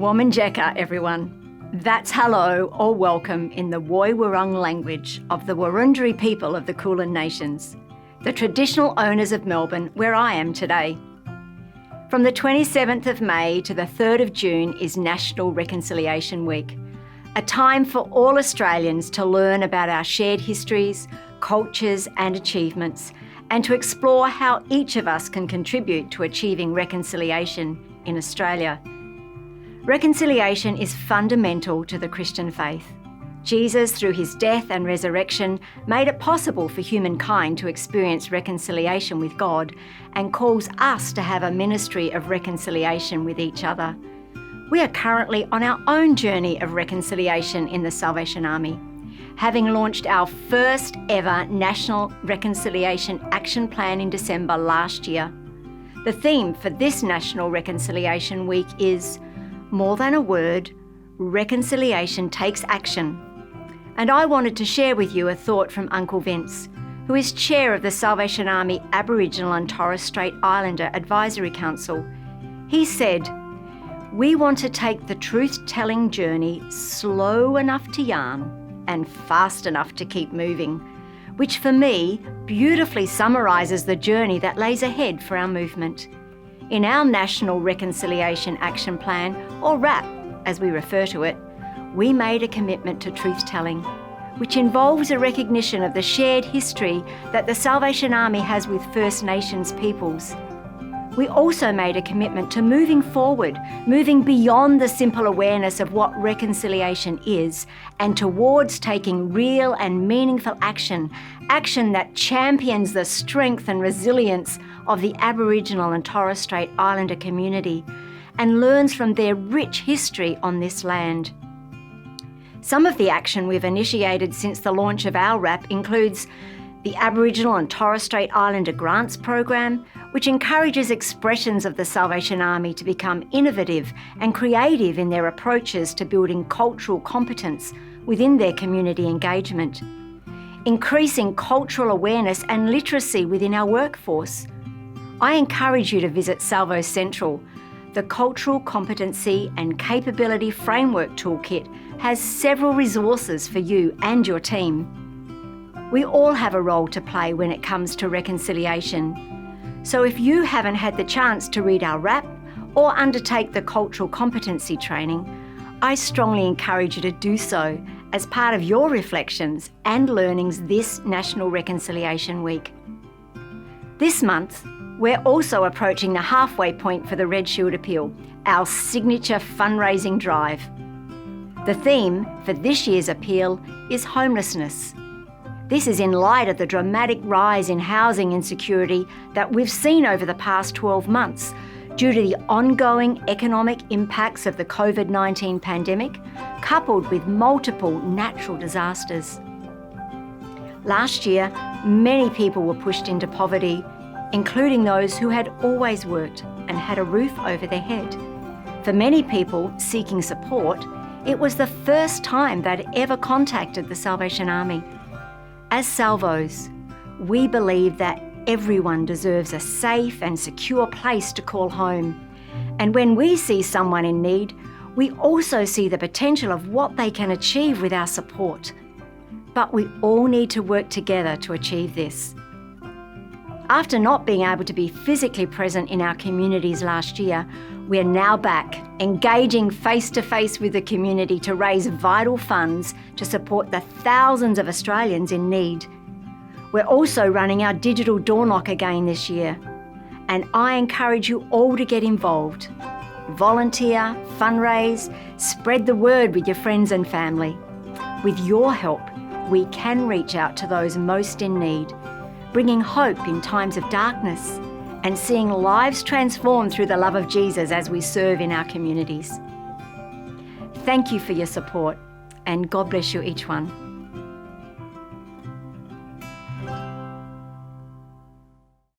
Wominjeka, everyone. That's hello or welcome in the Woi Wurrung language of the Wurundjeri people of the Kulin Nations, the traditional owners of Melbourne, where I am today. From the 27th of May to the 3rd of June is National Reconciliation Week, a time for all Australians to learn about our shared histories, cultures and achievements, and to explore how each of us can contribute to achieving reconciliation in Australia. Reconciliation is fundamental to the Christian faith. Jesus, through his death and resurrection, made it possible for humankind to experience reconciliation with God and calls us to have a ministry of reconciliation with each other. We are currently on our own journey of reconciliation in the Salvation Army, having launched our first ever National Reconciliation Action Plan in December last year. The theme for this National Reconciliation Week is More Than a Word, Reconciliation Takes Action. And I wanted to share with you a thought from Uncle Vince, who is chair of the Salvation Army Aboriginal and Torres Strait Islander Advisory Council. He said, "We want to take the truth-telling journey slow enough to yarn and fast enough to keep moving," which for me beautifully summarises the journey that lays ahead for our movement. In our National Reconciliation Action Plan, or RAP as we refer to it, we made a commitment to truth-telling, which involves a recognition of the shared history that the Salvation Army has with First Nations peoples. We also made a commitment to moving forward, moving beyond the simple awareness of what reconciliation is and towards taking real and meaningful action that champions the strength and resilience of the Aboriginal and Torres Strait Islander community and learns from their rich history on this land. Some of the action we've initiated since the launch of our RAP includes the Aboriginal and Torres Strait Islander Grants Program, which encourages expressions of the Salvation Army to become innovative and creative in their approaches to building cultural competence within their community engagement. Increasing cultural awareness and literacy within our workforce. I encourage you to visit Salvos Central. The Cultural Competency and Capability Framework Toolkit has several resources for you and your team. We all have a role to play when it comes to reconciliation. So if you haven't had the chance to read our RAP or undertake the cultural competency training, I strongly encourage you to do so as part of your reflections and learnings this National Reconciliation Week. This month, we're also approaching the halfway point for the Red Shield Appeal, our signature fundraising drive. The theme for this year's appeal is homelessness. This is in light of the dramatic rise in housing insecurity that we've seen over the past 12 months due to the ongoing economic impacts of the COVID-19 pandemic, coupled with multiple natural disasters. Last year, many people were pushed into poverty, including those who had always worked and had a roof over their head. For many people seeking support, it was the first time they'd ever contacted the Salvation Army. As Salvos, we believe that everyone deserves a safe and secure place to call home. And when we see someone in need, we also see the potential of what they can achieve with our support. But we all need to work together to achieve this. After not being able to be physically present in our communities last year, we are now back, engaging face-to-face with the community to raise vital funds to support the thousands of Australians in need. We're also running our digital door knock again this year, and I encourage you all to get involved. Volunteer, fundraise, spread the word with your friends and family. With your help, we can reach out to those most in need, bringing hope in times of darkness and seeing lives transformed through the love of Jesus as we serve in our communities. Thank you for your support, and God bless you each one.